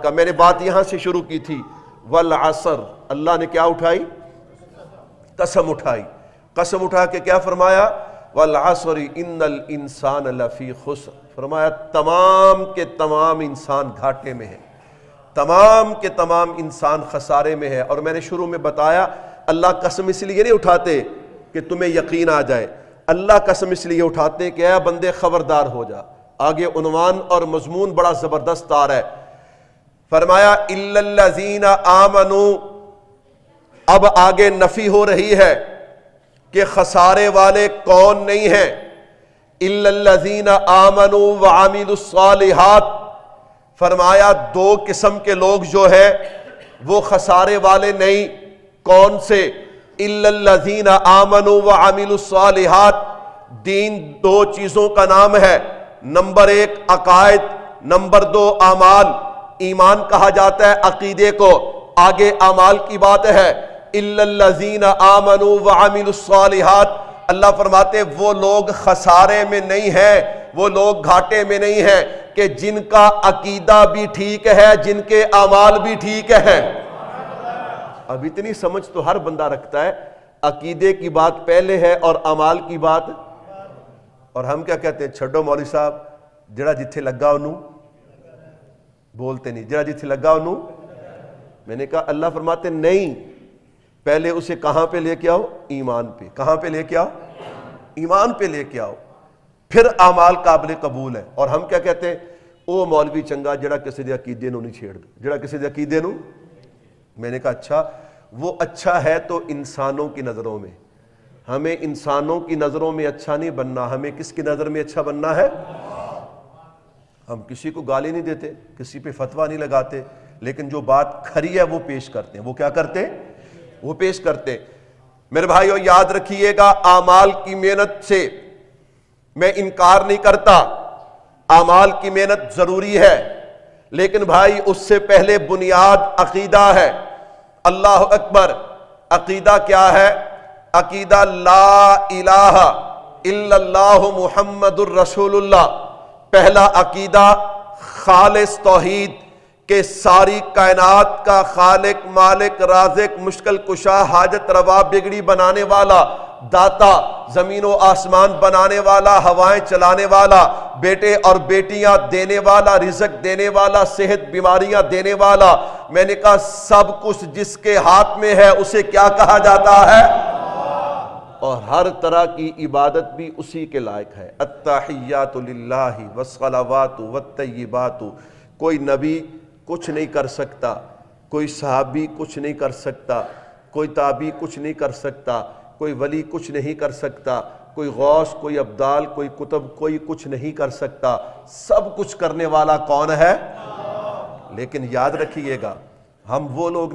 کا میں نے بات یہاں سے شروع کی تھی، والعصر، اللہ نے کیا اٹھائی؟ قسم اٹھائی۔ قسم اٹھا کے کیا فرمایا؟ والعصر ان الانسان لفی خسر، فرمایا تمام کے تمام انسان گھاٹے میں ہیں، تمام کے تمام انسان خسارے میں ہے۔ اور میں نے شروع میں بتایا اللہ قسم اس لیے نہیں اٹھاتے کہ تمہیں یقین آ جائے، اللہ قسم اس لیے اٹھاتے کہ اے بندے خبردار ہو جا۔ آگے عنوان اور مضمون بڑا زبردست آ رہا ہے، فرمایا الا الذین آمنوا، اب آگے نفی ہو رہی ہے کہ خسارے والے کون نہیں ہیں۔ الا الذین آمنوا وعملوا الصالحات، فرمایا دو قسم کے لوگ جو ہے وہ خسارے والے نہیں۔ کون سے؟ الا الذین آمنوا وعملوا الصالحات، دین دو چیزوں کا نام ہے، نمبر ایک عقائد، نمبر دو اعمال۔ ایمان کہا جاتا ہے عقیدے کو، آگے اعمال کی بات ہے۔ الا الذین آمنوا وعملوا الصالحات، اللہ فرماتے وہ لوگ خسارے میں نہیں ہیں، وہ لوگ گھاٹے میں نہیں ہیں کہ جن کا عقیدہ بھی ٹھیک ہے، جن کے اعمال بھی ٹھیک ہیں۔ اب اتنی سمجھ تو ہر بندہ رکھتا ہے، عقیدے کی بات پہلے ہے اور اعمال کی بات، اور ہم کیا کہتے ہیں؟ چھڈو مولوی صاحب، جڑا جتھے لگا انہوں بولتے نہیں، جڑا جتھے لگا انہوں۔ میں نے کہا اللہ فرماتے نہیں، پہلے اسے کہاں پہ لے کے آؤ؟ ایمان پہ۔ کہاں پہ لے کے آؤ؟ ایمان پہ لے کے آؤ، پھر اعمال قابل قبول ہے۔ اور ہم کیا کہتے ہیں؟ او مولوی چنگا جڑا کسی دے عقیدے نو نہیں چھیڑ دے، جڑا کسی دے عقیدے نو۔ میں نے کہا اچھا، وہ اچھا ہے تو انسانوں کی نظروں میں، ہمیں انسانوں کی نظروں میں اچھا نہیں بننا، ہمیں کس کی نظر میں اچھا بننا ہے؟ ہم کسی کو گالی نہیں دیتے، کسی پہ فتویٰ نہیں لگاتے، لیکن جو بات کھری ہے وہ پیش کرتے ہیں۔ وہ کیا کرتے ہیں؟ وہ پیش کرتے ہیں۔ میرے بھائیو یاد رکھیے گا، اعمال کی محنت سے میں انکار نہیں کرتا، اعمال کی محنت ضروری ہے، لیکن بھائی اس سے پہلے بنیاد عقیدہ ہے۔ اللہ اکبر، عقیدہ کیا ہے؟ عقیدہ لا الہ الا اللہ محمد الرسول اللہ۔ پہلا عقیدہ خالص توحید، کہ ساری کائنات کا خالق، مالک، رازق، مشکل کشا، حاجت روا، بگڑی بنانے والا، داتا، زمین و آسمان بنانے والا، ہوائیں چلانے والا، بیٹے اور بیٹیاں دینے والا، رزق دینے والا، صحت بیماریاں دینے والا۔ میں نے کہا سب کچھ جس کے ہاتھ میں ہے اسے کیا کہا جاتا ہے؟ اور ہر طرح کی عبادت بھی اسی کے لائق ہے۔ التحیات للہ والصلوات والطیبات، کوئی نبی کچھ نہیں کر سکتا، کوئی صحابی کچھ نہیں کر سکتا، کوئی تابعی کچھ نہیں کر سکتا، کوئی ولی کچھ نہیں کر سکتا، کوئی غوث، کوئی ابدال، کوئی کتب، کوئی کچھ نہیں کر سکتا۔ سب کچھ کرنے والا کون ہے؟ لیکن یاد رکھیے گا، ہم وہ لوگ